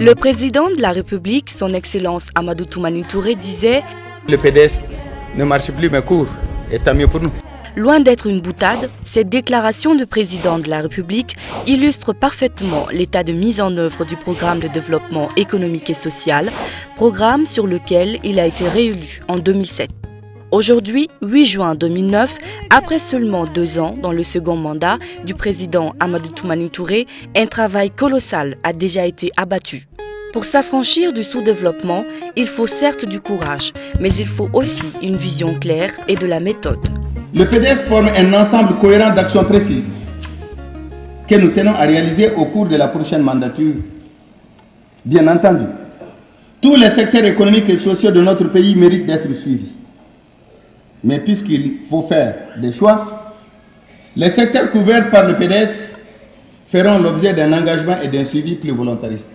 Le président de la République, son Excellence Amadou Toumani Touré, disait « Le PDS ne marche plus mais court, et tant mieux pour nous ». Loin d'être une boutade, cette déclaration du président de la République illustre parfaitement l'état de mise en œuvre du programme de développement économique et social, programme sur lequel il a été réélu en 2007. Aujourd'hui, 8 juin 2009, après seulement 2 ans dans le second mandat du président Amadou Toumani Touré, un travail colossal a déjà été abattu. Pour s'affranchir du sous-développement, il faut certes du courage, mais il faut aussi une vision claire et de la méthode. Le PDS forme un ensemble cohérent d'actions précises que nous tenons à réaliser au cours de la prochaine mandature. Bien entendu, tous les secteurs économiques et sociaux de notre pays méritent d'être suivis. Mais puisqu'il faut faire des choix, les secteurs couverts par le PDS feront l'objet d'un engagement et d'un suivi plus volontariste.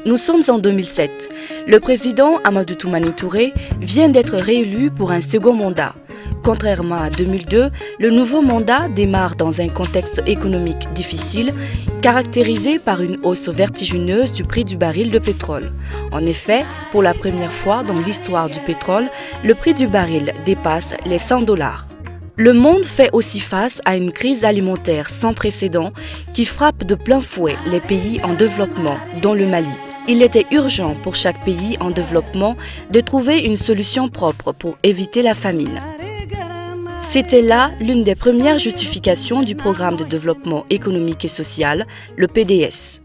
Nous sommes en 2007. Le président Amadou Toumani Touré vient d'être réélu pour un second mandat. Contrairement à 2002, le nouveau mandat démarre dans un contexte économique difficile, caractérisé par une hausse vertigineuse du prix du baril de pétrole. En effet, pour la première fois dans l'histoire du pétrole, le prix du baril dépasse les $100. Le monde fait aussi face à une crise alimentaire sans précédent qui frappe de plein fouet les pays en développement, dont le Mali. Il était urgent pour chaque pays en développement de trouver une solution propre pour éviter la famine. C'était là l'une des premières justifications du programme de développement économique et social, le PDS.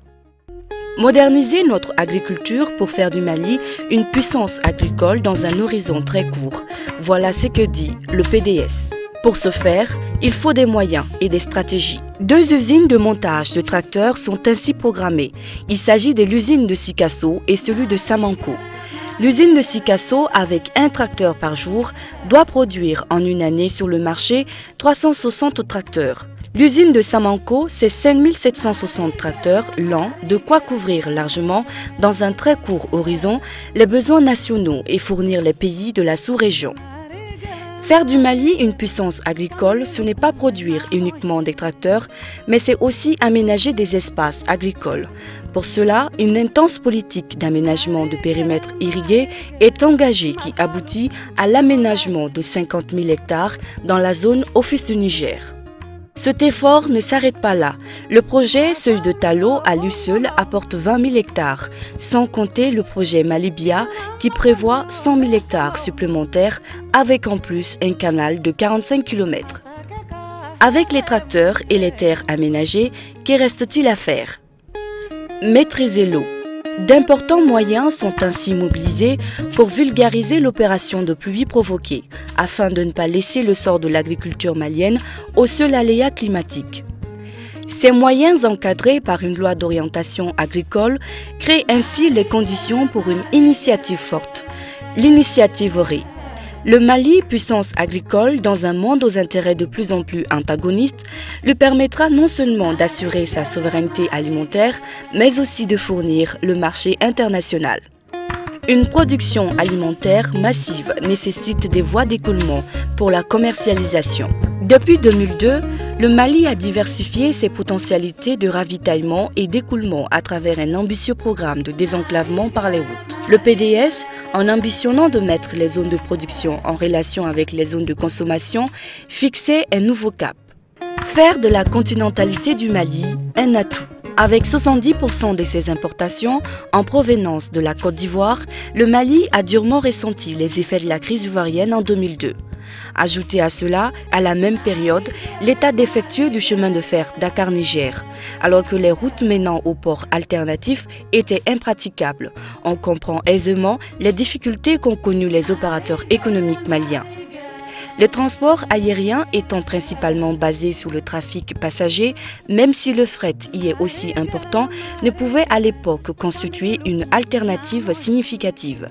Moderniser notre agriculture pour faire du Mali une puissance agricole dans un horizon très court. Voilà ce que dit le PDS. Pour ce faire, il faut des moyens et des stratégies. 2 usines de montage de tracteurs sont ainsi programmées. Il s'agit de l'usine de Sikasso et celui de Samanco. L'usine de Sikasso, avec 1 tracteur par jour, doit produire en une année sur le marché 360 tracteurs. L'usine de Samanco, c'est 5760 tracteurs lents, de quoi couvrir largement, dans un très court horizon, les besoins nationaux et fournir les pays de la sous-région. Faire du Mali une puissance agricole, ce n'est pas produire uniquement des tracteurs, mais c'est aussi aménager des espaces agricoles. Pour cela, une intense politique d'aménagement de périmètres irrigués est engagée qui aboutit à l'aménagement de 50 000 hectares dans la zone Office du Niger. Cet effort ne s'arrête pas là. Le projet Seuil de Talo à lui seul apporte 20 000 hectares, sans compter le projet Malibia qui prévoit 100 000 hectares supplémentaires avec en plus un canal de 45 km. Avec les tracteurs et les terres aménagées, que reste-t-il à faire? Maîtriser l'eau. D'importants moyens sont ainsi mobilisés pour vulgariser l'opération de pluie provoquée, afin de ne pas laisser le sort de l'agriculture malienne au seul aléa climatique. Ces moyens encadrés par une loi d'orientation agricole créent ainsi les conditions pour une initiative forte, l'initiative RE. Le Mali, puissance agricole dans un monde aux intérêts de plus en plus antagonistes, lui permettra non seulement d'assurer sa souveraineté alimentaire, mais aussi de fournir le marché international. Une production alimentaire massive nécessite des voies d'écoulement pour la commercialisation. Depuis 2002, le Mali a diversifié ses potentialités de ravitaillement et d'écoulement à travers un ambitieux programme de désenclavement par les routes. Le PDS, en ambitionnant de mettre les zones de production en relation avec les zones de consommation, fixait un nouveau cap. Faire de la continentalité du Mali un atout. Avec 70% de ses importations en provenance de la Côte d'Ivoire, le Mali a durement ressenti les effets de la crise ivoirienne en 2002. Ajoutez à cela, à la même période, l'état défectueux du chemin de fer Dakar-Niger, alors que les routes menant aux ports alternatifs étaient impraticables. On comprend aisément les difficultés qu'ont connues les opérateurs économiques maliens. Le transport aérien étant principalement basé sur le trafic passager, même si le fret y est aussi important, ne pouvait à l'époque constituer une alternative significative.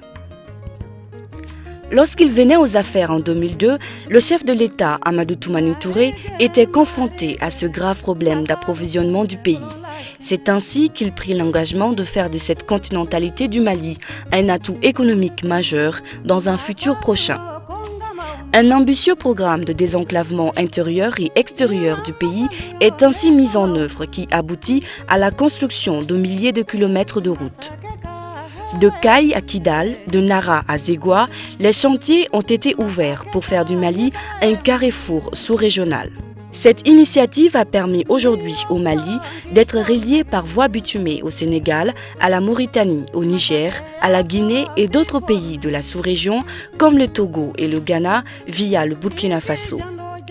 Lorsqu'il venait aux affaires en 2002, le chef de l'État, Amadou Toumani Touré, était confronté à ce grave problème d'approvisionnement du pays. C'est ainsi qu'il prit l'engagement de faire de cette continentalité du Mali un atout économique majeur dans un futur prochain. Un ambitieux programme de désenclavement intérieur et extérieur du pays est ainsi mis en œuvre qui aboutit à la construction de milliers de kilomètres de routes. De Kaï à Kidal, de Nara à Zégua, les chantiers ont été ouverts pour faire du Mali un carrefour sous-régional. Cette initiative a permis aujourd'hui au Mali d'être relié par voie bitumée au Sénégal, à la Mauritanie, au Niger, à la Guinée et d'autres pays de la sous-région comme le Togo et le Ghana via le Burkina Faso.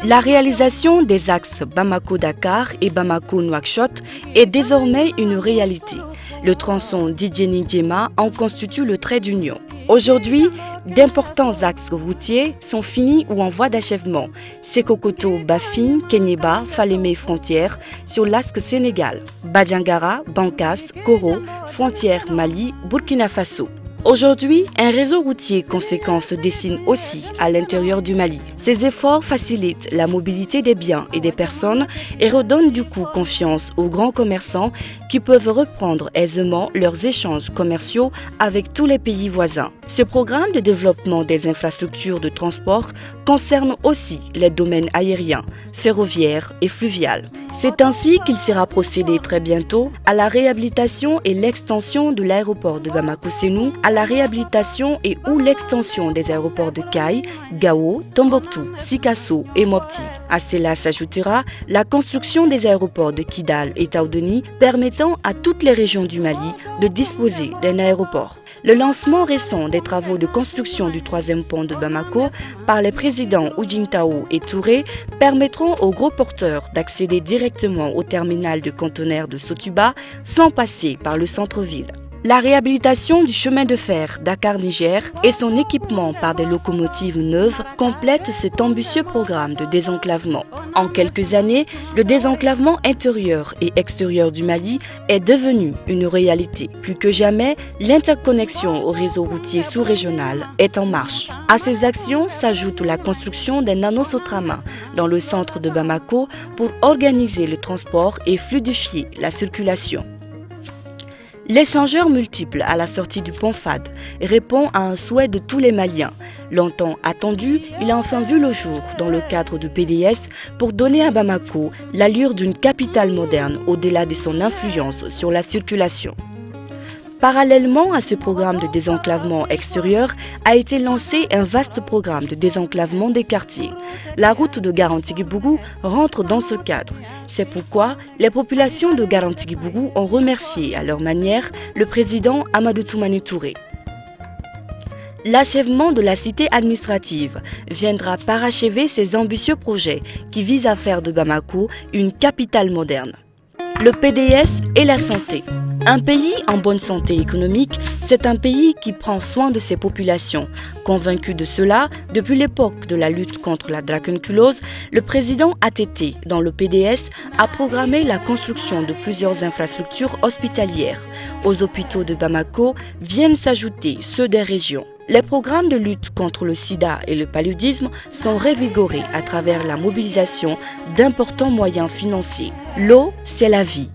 La réalisation des axes Bamako-Dakar et Bamako-Nouakchott est désormais une réalité. Le tronçon d'Idjeni-Djema en constitue le trait d'union. Aujourd'hui, d'importants axes routiers sont finis ou en voie d'achèvement. Sekokoto, Bafin, Kenyeba, Falémé, frontière sur l'axe Sénégal. Badjangara, Bankas, Koro, frontière Mali, Burkina Faso. Aujourd'hui, un réseau routier conséquent se dessine aussi à l'intérieur du Mali. Ces efforts facilitent la mobilité des biens et des personnes et redonnent du coup confiance aux grands commerçants qui peuvent reprendre aisément leurs échanges commerciaux avec tous les pays voisins. Ce programme de développement des infrastructures de transport concerne aussi les domaines aériens, ferroviaires et fluviales. C'est ainsi qu'il sera procédé très bientôt à la réhabilitation et l'extension de l'aéroport de Bamako-Sénou, à la réhabilitation et ou l'extension des aéroports de Kaï, Gao, Tombouctou, Sikasso et Mopti. À cela s'ajoutera la construction des aéroports de Kidal et Taoudeni, permettant à toutes les régions du Mali de disposer d'un aéroport. Le lancement récent des travaux de construction du troisième pont de Bamako par les présidents Oudjintao et Touré permettront aux gros porteurs d'accéder directement au terminal de conteneurs de Sotuba sans passer par le centre-ville. La réhabilitation du chemin de fer Dakar-Niger et son équipement par des locomotives neuves complètent cet ambitieux programme de désenclavement. En quelques années, le désenclavement intérieur et extérieur du Mali est devenu une réalité. Plus que jamais, l'interconnexion au réseau routier sous-régional est en marche. À ces actions s'ajoute la construction d'un nano-Sotrama dans le centre de Bamako pour organiser le transport et fluidifier la circulation. L'échangeur multiple à la sortie du pont Fad répond à un souhait de tous les Maliens. Longtemps attendu, il a enfin vu le jour dans le cadre du PDS pour donner à Bamako l'allure d'une capitale moderne au-delà de son influence sur la circulation. Parallèlement à ce programme de désenclavement extérieur, a été lancé un vaste programme de désenclavement des quartiers. La route de Garantigui-Bougou rentre dans ce cadre. C'est pourquoi les populations de Garantigui-Bougou ont remercié à leur manière le président Amadou Toumani Touré. L'achèvement de la cité administrative viendra parachever ces ambitieux projets qui visent à faire de Bamako une capitale moderne. Le PDS et la santé. Un pays en bonne santé économique, c'est un pays qui prend soin de ses populations. Convaincu de cela, depuis l'époque de la lutte contre la dracunculose, le président ATT, dans le PDS, a programmé la construction de plusieurs infrastructures hospitalières. Aux hôpitaux de Bamako viennent s'ajouter ceux des régions. Les programmes de lutte contre le sida et le paludisme sont revigorés à travers la mobilisation d'importants moyens financiers. L'eau, c'est la vie.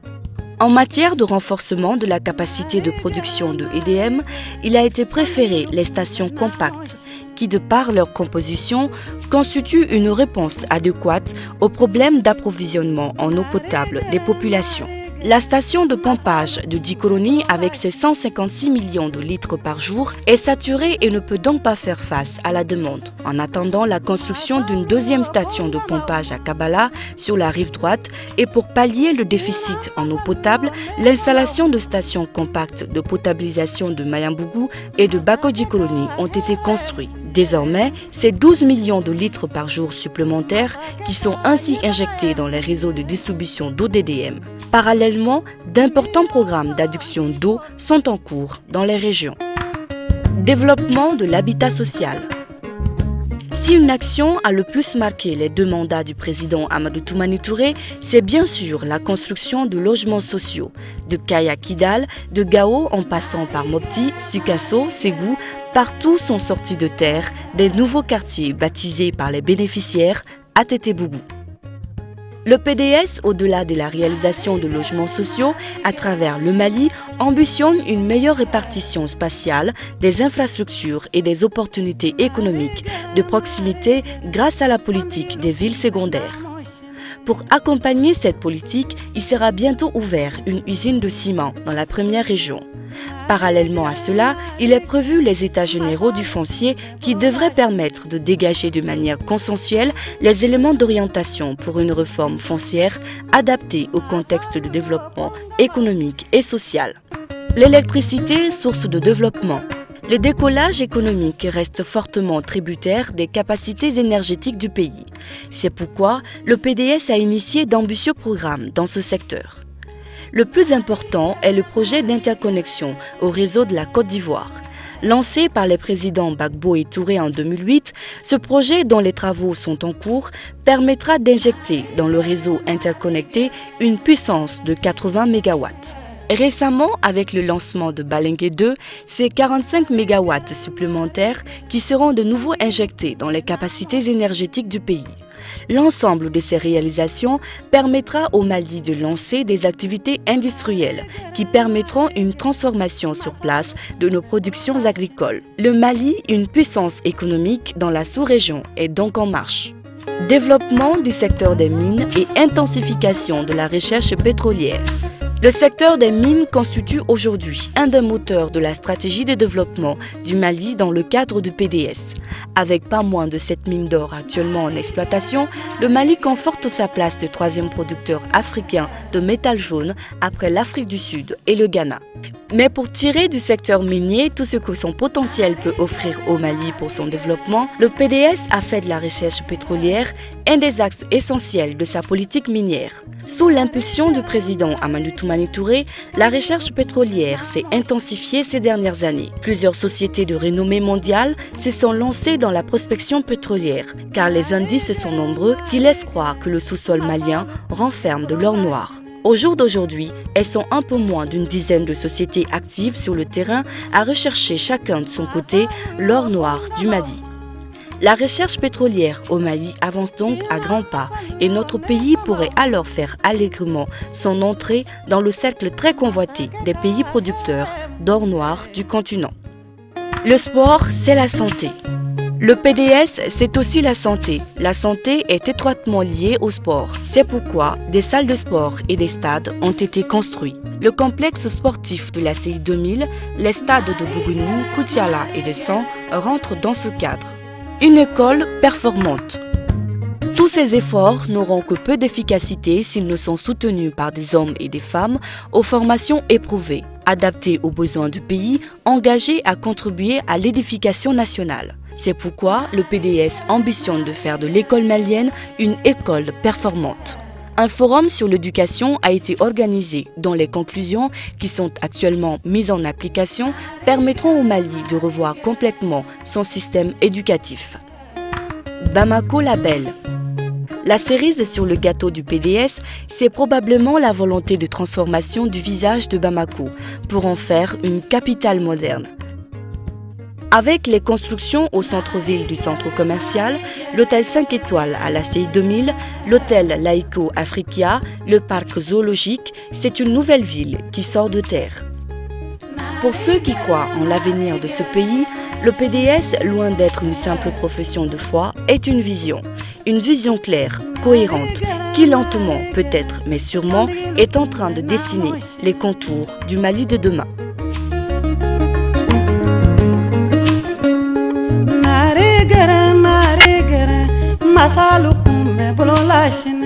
En matière de renforcement de la capacité de production de EDM, il a été préféré les stations compactes, qui, de par leur composition, constituent une réponse adéquate aux problèmes d'approvisionnement en eau potable des populations. La station de pompage de Dikoroni, avec ses 156 millions de litres par jour, est saturée et ne peut donc pas faire face à la demande. En attendant la construction d'une deuxième station de pompage à Kabala, sur la rive droite, et pour pallier le déficit en eau potable, l'installation de stations compactes de potabilisation de Mayambougou et de Bako-Dikoroni ont été construits. Désormais, c'est 12 millions de litres par jour supplémentaires qui sont ainsi injectés dans les réseaux de distribution d'eau DDM. Parallèlement, d'importants programmes d'adduction d'eau sont en cours dans les régions. Développement de l'habitat social. Si une action a le plus marqué les 2 mandats du président Amadou Toumani Touré, c'est bien sûr la construction de logements sociaux. De Kaï à Kidal, de Gao en passant par Mopti, Sikasso, Ségou, partout sont sortis de terre des nouveaux quartiers baptisés par les bénéficiaires ATT Bougou. Le PDS, au-delà de la réalisation de logements sociaux à travers le Mali, ambitionne une meilleure répartition spatiale des infrastructures et des opportunités économiques de proximité grâce à la politique des villes secondaires. Pour accompagner cette politique, il sera bientôt ouvert une usine de ciment dans la première région. Parallèlement à cela, il est prévu les états généraux du foncier qui devraient permettre de dégager de manière consensuelle les éléments d'orientation pour une réforme foncière adaptée au contexte de développement économique et social. L'électricité, source de développement. Le décollage économique reste fortement tributaire des capacités énergétiques du pays. C'est pourquoi le PDS a initié d'ambitieux programmes dans ce secteur. Le plus important est le projet d'interconnexion au réseau de la Côte d'Ivoire. Lancé par les présidents Gbagbo et Touré en 2008, ce projet, dont les travaux sont en cours, permettra d'injecter dans le réseau interconnecté une puissance de 80 MW. Récemment, avec le lancement de Balengue 2, c'est 45 MW supplémentaires qui seront de nouveau injectés dans les capacités énergétiques du pays. L'ensemble de ces réalisations permettra au Mali de lancer des activités industrielles qui permettront une transformation sur place de nos productions agricoles. Le Mali, une puissance économique dans la sous-région, est donc en marche. Développement du secteur des mines et intensification de la recherche pétrolière. Le secteur des mines constitue aujourd'hui un des moteurs de la stratégie de développement du Mali dans le cadre du PDS. Avec pas moins de 7 mines d'or actuellement en exploitation, le Mali conforte sa place de troisième producteur africain de métal jaune après l'Afrique du Sud et le Ghana. Mais pour tirer du secteur minier tout ce que son potentiel peut offrir au Mali pour son développement, le PDS a fait de la recherche pétrolière un des axes essentiels de sa politique minière. Sous l'impulsion du président Amadou Toumani Touré, la recherche pétrolière s'est intensifiée ces dernières années. Plusieurs sociétés de renommée mondiale se sont lancées dans la prospection pétrolière, car les indices sont nombreux qui laissent croire que le sous-sol malien renferme de l'or noir. Au jour d'aujourd'hui, elles sont un peu moins d'une dizaine de sociétés actives sur le terrain à rechercher chacun de son côté l'or noir du Mali. La recherche pétrolière au Mali avance donc à grands pas et notre pays pourrait alors faire allègrement son entrée dans le cercle très convoité des pays producteurs d'or noir du continent. Le sport, c'est la santé. Le PDS, c'est aussi la santé. La santé est étroitement liée au sport. C'est pourquoi des salles de sport et des stades ont été construits. Le complexe sportif de la CI 2000, les stades de Bougouni, Koutiala et de San rentrent dans ce cadre. Une école performante. Tous ces efforts n'auront que peu d'efficacité s'ils ne sont soutenus par des hommes et des femmes aux formations éprouvées, adaptées aux besoins du pays, engagés à contribuer à l'édification nationale. C'est pourquoi le PDS ambitionne de faire de l'école malienne une école performante. Un forum sur l'éducation a été organisé dont les conclusions, qui sont actuellement mises en application, permettront au Mali de revoir complètement son système éducatif. Bamako Label. La cerise sur le gâteau du PDS, c'est probablement la volonté de transformation du visage de Bamako pour en faire une capitale moderne. Avec les constructions au centre-ville du centre commercial, l'hôtel 5 étoiles à la CI 2000, l'hôtel Laïco Africa, le parc zoologique, c'est une nouvelle ville qui sort de terre. Pour ceux qui croient en l'avenir de ce pays, le PDS, loin d'être une simple profession de foi, est une vision claire, cohérente, qui lentement, peut-être, mais sûrement, est en train de dessiner les contours du Mali de demain. Masalu kumbe bolo la shine